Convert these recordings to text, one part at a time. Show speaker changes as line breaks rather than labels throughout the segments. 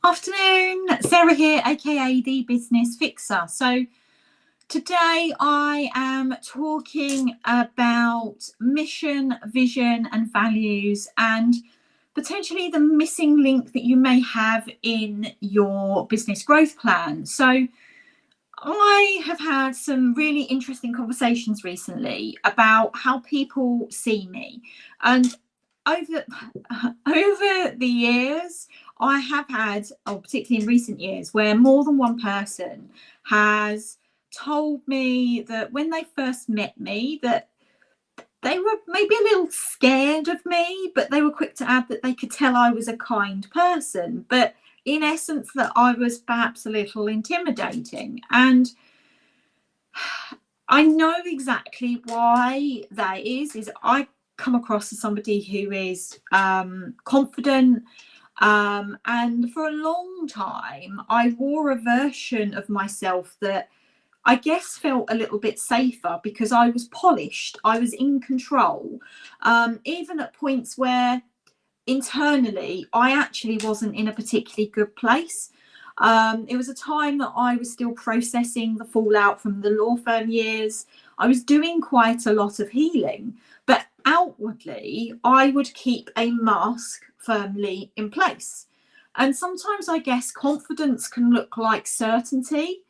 Afternoon, Sarah here, aka the Business Fixer. So today I am talking about mission, vision, and values, and potentially the missing link that you may have in your business growth plan. So I have had some really interesting conversations recently about how people see me, and over the years I have had, particularly in recent years, where more than one person has told me that when they first met me that they were maybe a little scared of me, but they were quick to add that they could tell I was a kind person, but in essence that I was perhaps a little intimidating. And I know exactly why that is I come across as somebody who is confident, and for a long time I wore a version of myself that I guess felt a little bit safer because I was polished, I was in control, even at points where internally I actually wasn't in a particularly good place. It was a time that I was still processing the fallout from the law firm years. I was doing quite a lot of healing, but outwardly I would keep a mask firmly in place. And sometimes I guess confidence can look like certainty,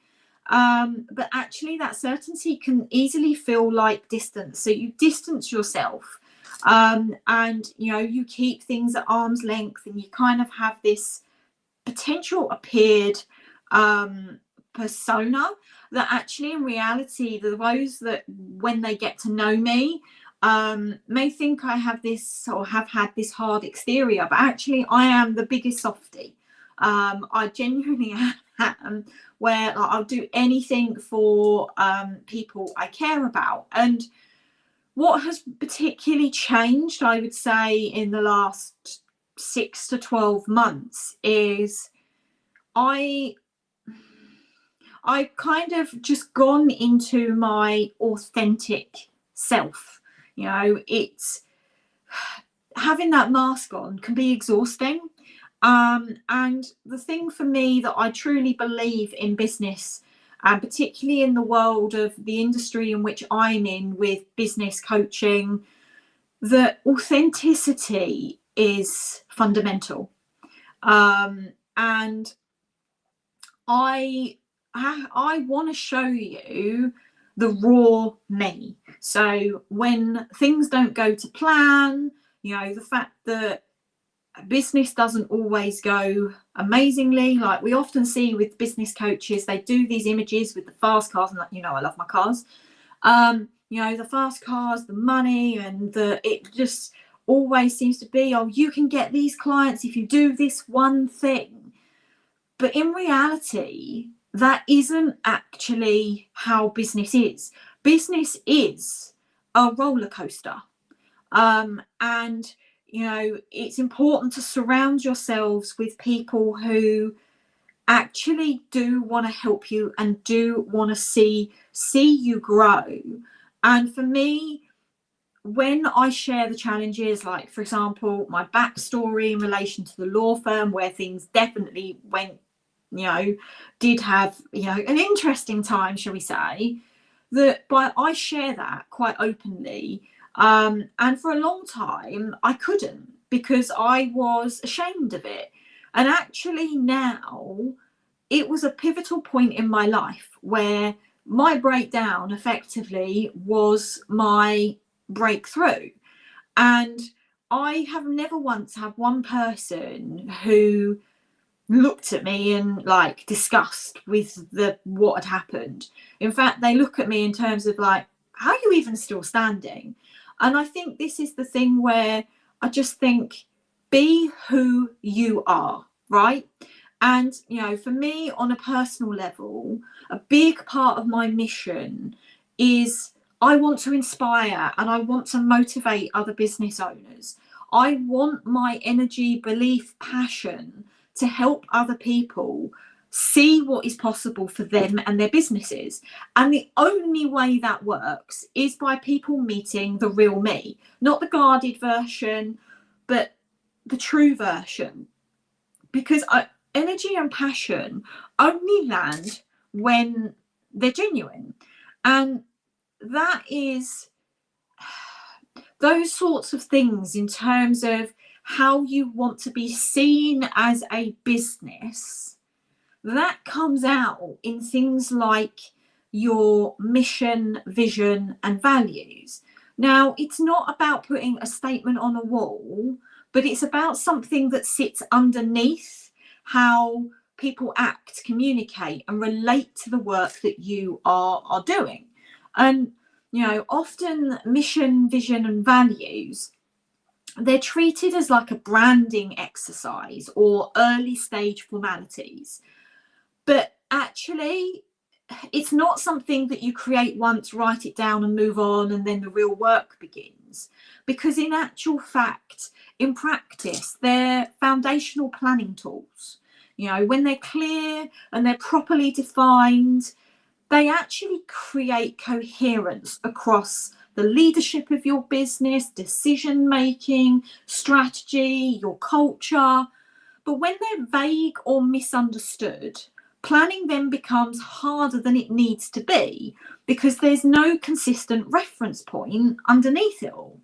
but actually that certainty can easily feel like distance. So you distance yourself, and you keep things at arm's length, and you kind of have this potential appeared persona that actually in reality those that when they get to know me may think I have this or have had this hard exterior, but actually I am the biggest softie. I genuinely am, where I'll do anything for people I care about. And what has particularly changed, I would say, in the last 6 to 12 months is I've kind of just gone into my authentic self. It's having that mask on can be exhausting. And the thing for me that I truly believe in business, and particularly in the world of the industry in which I'm in with business coaching, that authenticity is fundamental. And I want to show you the raw me. So when things don't go to plan, the fact that business doesn't always go amazingly, like we often see with business coaches, they do these images with the fast cars, and I love my cars. The fast cars, the money, and it just always seems to be, oh, you can get these clients if you do this one thing. But in reality, that isn't actually how business is. Business is a roller coaster. And it's important to surround yourselves with people who actually do want to help you and do want to see you grow. And for me, when I share the challenges, like for example my backstory in relation to the law firm, where things definitely went, did have an interesting time, shall we say, I share that quite openly. And for a long time I couldn't, because I was ashamed of it. And actually now it was a pivotal point in my life where my breakdown effectively was my breakthrough. And I have never once had one person who looked at me in like disgust with what had happened. In fact, they look at me in terms of like, how are you even still standing? And I think this is the thing where I just think, be who you are, right? And for me on a personal level, a big part of my mission is I want to inspire and I want to motivate other business owners. I want my energy, belief, passion to help other people see what is possible for them and their businesses. And the only way that works is by people meeting the real me, not the guarded version, but the true version. Because energy and passion only land when they're genuine. And that is those sorts of things in terms of how you want to be seen as a business, that comes out in things like your mission, vision, and values. Now, it's not about putting a statement on a wall, but it's about something that sits underneath how people act, communicate, and relate to the work that you are doing. And, you know, often mission, vision, and values, they're treated as like a branding exercise or early stage formalities. But actually, it's not something that you create once, write it down and move on, and then the real work begins. Because in actual fact, in practice, they're foundational planning tools. You know, when they're clear and they're properly defined, they actually create coherence across the leadership of your business, decision making, strategy, your culture. But when they're vague or misunderstood, planning then becomes harder than it needs to be because there's no consistent reference point underneath it all.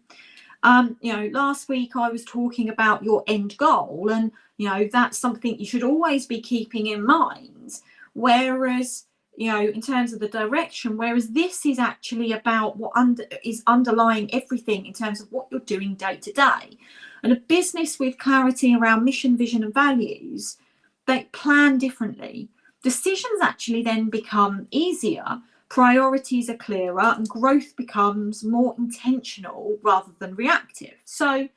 You know, last week I was talking about your end goal, and, you know, that's something you should always be keeping in mind. Whereas, you know, in terms of the direction, whereas this is actually about what is underlying everything in terms of what you're doing day to day. And a business with clarity around mission, vision, and values, they plan differently. Decisions actually then become easier, priorities are clearer, and growth becomes more intentional rather than reactive. So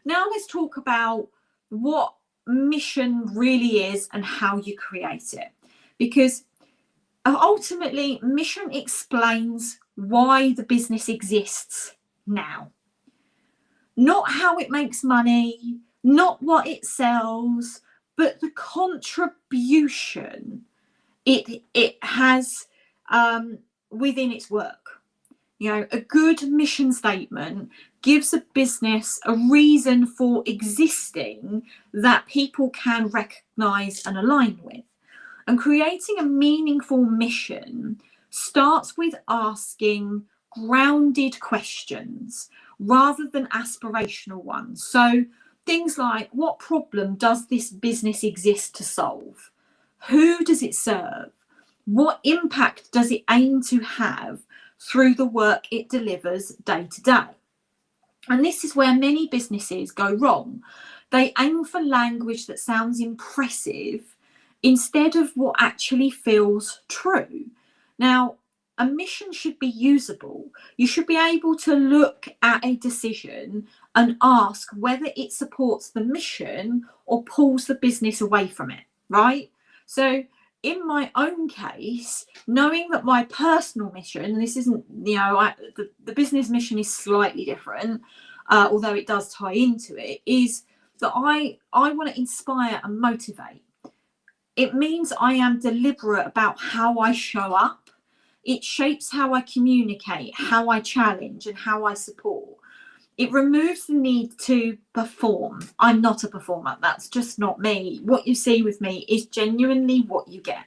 now let's talk about what mission really is and how you create it. Because ultimately, mission explains why the business exists now. Not how it makes money, not what it sells, but the contribution it has within its work. You know, a good mission statement gives a business a reason for existing that people can recognize and align with. And creating a meaningful mission starts with asking grounded questions rather than aspirational ones. So things like, what problem does this business exist to solve? Who does it serve? What impact does it aim to have through the work it delivers day to day? And this is where many businesses go wrong. They aim for language that sounds impressive instead of what actually feels true. Now, a mission should be usable. You should be able to look at a decision and ask whether it supports the mission or pulls the business away from it, right? So in my own case, knowing that my personal mission, and this isn't, you know, the business mission is slightly different, although it does tie into it, is that I want to inspire and motivate. It means I am deliberate about how I show up. It shapes how I communicate, how I challenge, and how I support. It removes the need to perform. I'm not a performer. That's just not me. What you see with me is genuinely what you get.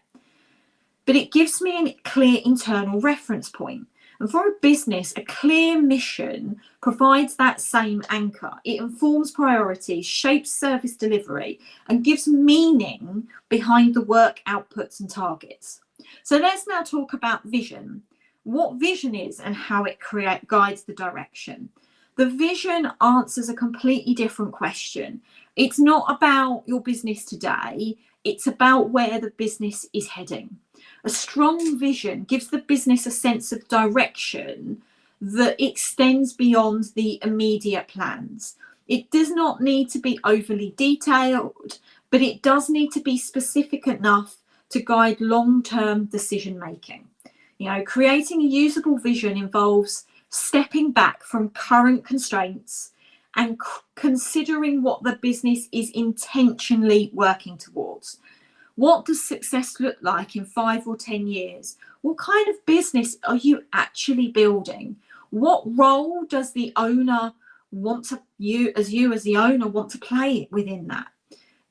But it gives me a clear internal reference point. And for a business, a clear mission provides that same anchor. It informs priorities, shapes service delivery, and gives meaning behind the work outputs and targets. So let's now talk about vision. What vision is and how it guides the direction. The vision answers a completely different question. It's not about your business today. It's about where the business is heading. A strong vision gives the business a sense of direction that extends beyond the immediate plans. It does not need to be overly detailed, but it does need to be specific enough to guide long-term decision making. You know, creating a usable vision involves stepping back from current constraints and considering what the business is intentionally working towards. What does success look like in 5 or 10 years? What kind of business are you actually building? What role does the owner want you as the owner want to play within that?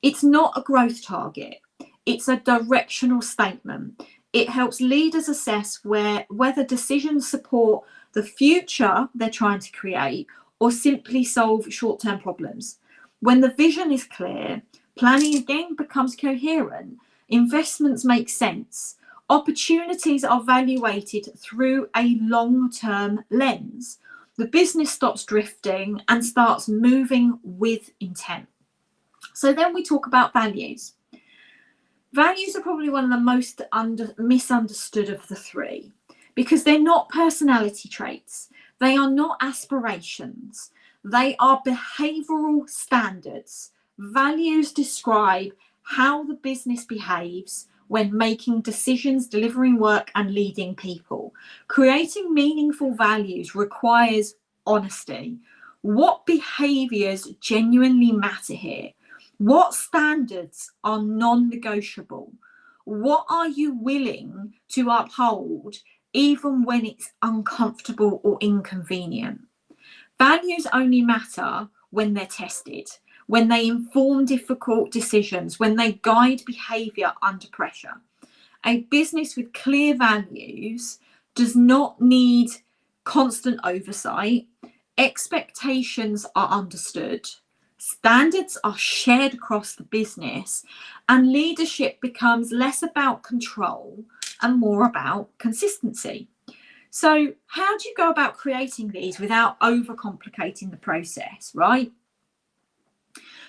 It's not a growth target It's a directional statement. It helps leaders assess whether decisions support the future they're trying to create or simply solve short-term problems. When the vision is clear, planning again becomes coherent, investments make sense, opportunities are evaluated through a long-term lens. The business stops drifting and starts moving with intent. So then we talk about values. Values are probably one of the most misunderstood of the three because they're not personality traits. They are not aspirations. They are behavioural standards. Values describe how the business behaves when making decisions, delivering work, and leading people. Creating meaningful values requires honesty. What behaviours genuinely matter here? What standards are non-negotiable? What are you willing to uphold even when it's uncomfortable or inconvenient? Values only matter when they're tested, when they inform difficult decisions, when they guide behaviour under pressure. A business with clear values does not need constant oversight. Expectations are understood. Standards are shared across the business, and leadership becomes less about control and more about consistency. So how do you go about creating these without overcomplicating the process, right?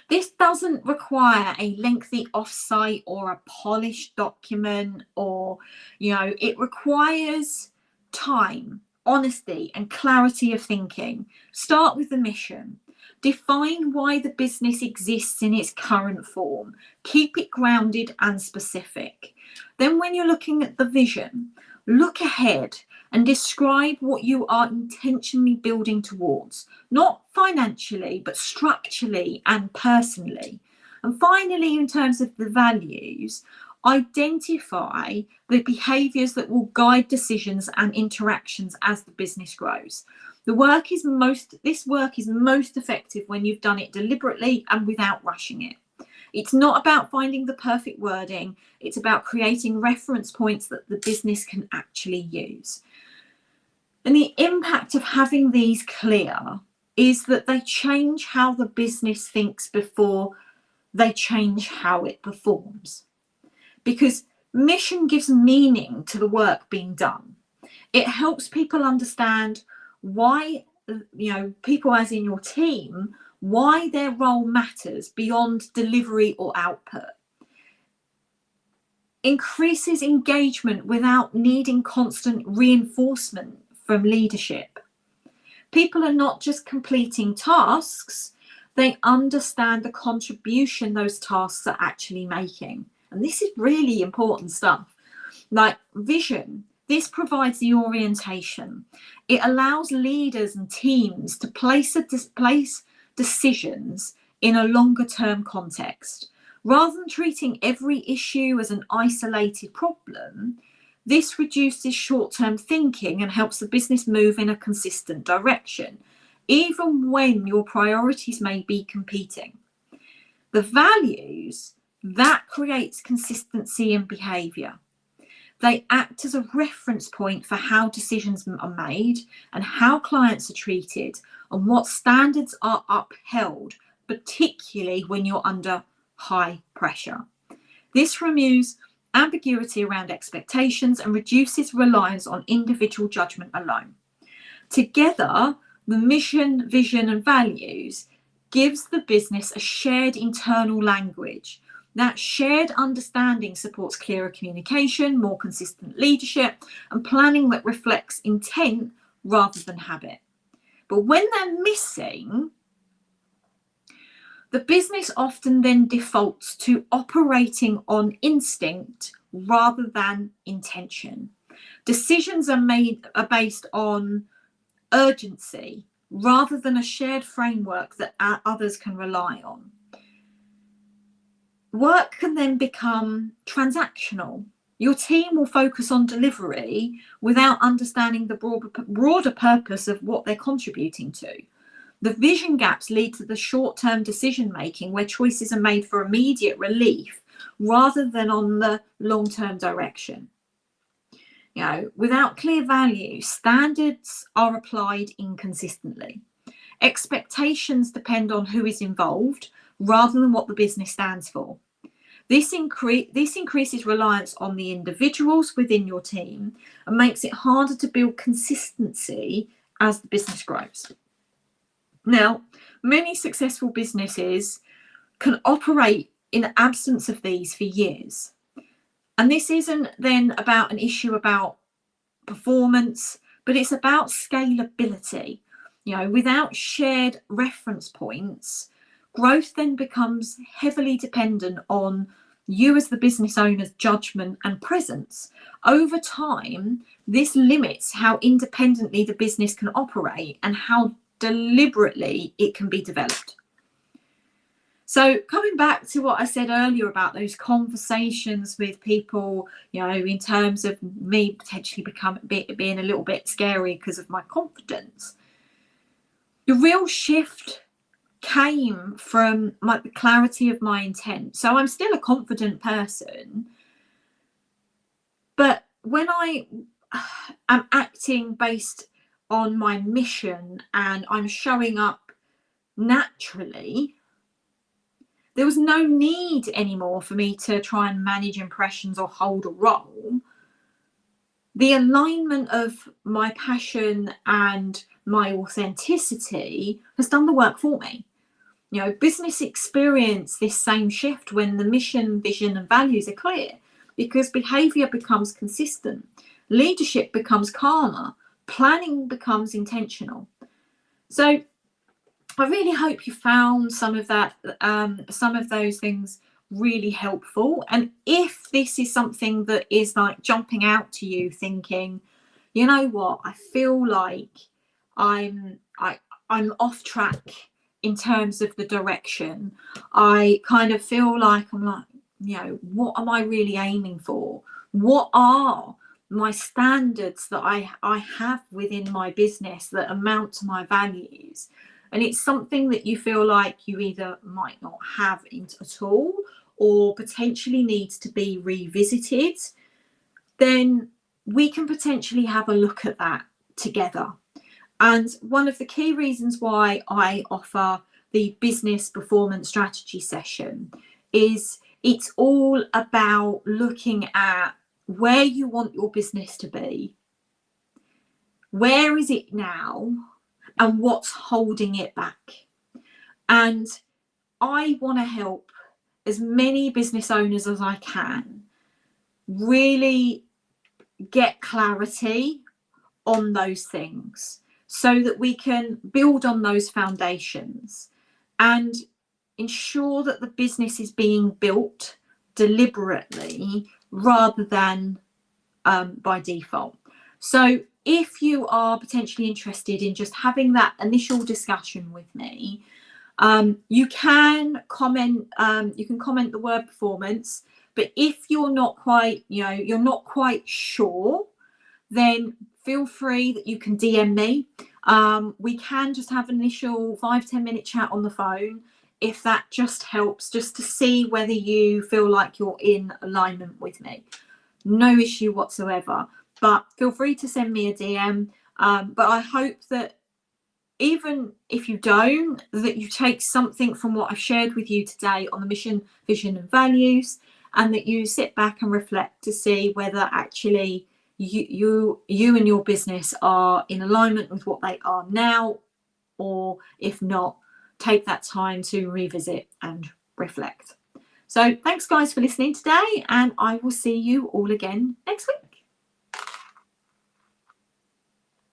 This doesn't require a lengthy offsite or a polished document, or, it requires time, honesty, and clarity of thinking. Start with the mission. Define why the business exists in its current form. Keep it grounded and specific. Then when you're looking at the vision, look ahead and describe what you are intentionally building towards, not financially, but structurally and personally. And finally, in terms of the values, identify the behaviours that will guide decisions and interactions as the business grows. This work is most effective when you've done it deliberately and without rushing it. It's not about finding the perfect wording. It's about creating reference points that the business can actually use. And the impact of having these clear is that they change how the business thinks before they change how it performs. Because mission gives meaning to the work being done. It helps people understand why, people as in your team, why their role matters beyond delivery or output. Increases engagement without needing constant reinforcement from leadership. People are not just completing tasks, they understand the contribution those tasks are actually making. And this is really important stuff. Like vision, this provides the orientation. It allows leaders and teams to place decisions in a longer term context. Rather than treating every issue as an isolated problem, this reduces short-term thinking and helps the business move in a consistent direction, even when your priorities may be competing. The values, that creates consistency in behaviour. They act as a reference point for how decisions are made and how clients are treated and what standards are upheld, particularly when you're under high pressure. This removes ambiguity around expectations and reduces reliance on individual judgment alone. Together, the mission, vision, and values gives the business a shared internal language. That shared understanding supports clearer communication, more consistent leadership, and planning that reflects intent rather than habit. But when they're missing, the business often then defaults to operating on instinct rather than intention. Decisions are based on urgency rather than a shared framework that others can rely on. Work can then become transactional. Your team will focus on delivery without understanding the broader purpose of what they're contributing to. The vision gaps lead to the short-term decision-making where choices are made for immediate relief rather than on the long-term direction. Without clear values, standards are applied inconsistently. Expectations depend on who is involved rather than what the business stands for. This increases reliance on the individuals within your team and makes it harder to build consistency as the business grows. Now, many successful businesses can operate in the absence of these for years. And this isn't then about an issue about performance, but it's about scalability. Without shared reference points, growth then becomes heavily dependent on you as the business owner's judgment and presence. Over time, this limits how independently the business can operate and how deliberately it can be developed. So coming back to what I said earlier about those conversations with people, in terms of me potentially being a little bit scary because of my confidence, the real shift came from the clarity of my intent. So I'm still a confident person, but when I am acting based on my mission and I'm showing up naturally, there was no need anymore for me to try and manage impressions or hold a role. The alignment of my passion and my authenticity has done the work for me. Business experience this same shift when the mission, vision, and values are clear, because behaviour becomes consistent, leadership becomes calmer, planning becomes intentional. So I really hope you found some of those things really helpful. And if this is something that is jumping out to you, thinking, you know what, I feel like I'm off track in terms of the direction. I kind of feel like what am I really aiming for? What are my standards that I have within my business that amount to my values? And it's something that you feel like you either might not have at all or potentially needs to be revisited, then we can potentially have a look at that together. And one of the key reasons why I offer the business performance strategy session is it's all about looking at where you want your business to be, where is it now, and what's holding it back. And I want to help as many business owners as I can really get clarity on those things so that we can build on those foundations and ensure that the business is being built deliberately rather than by default. So if you are potentially interested in just having that initial discussion with me, you can comment the word performance, but if you're not quite sure, then feel free that you can DM me. We can just have an initial 5-10 minute chat on the phone if that just helps, just to see whether you feel like you're in alignment with me. No issue whatsoever, but feel free to send me a DM. But I hope that even if you don't, that you take something from what I've shared with you today on the mission, vision, and values, and that you sit back and reflect to see whether actually you and your business are in alignment with what they are now, or if not, take that time to revisit and reflect. So thanks guys for listening today, and I will see you all again next week.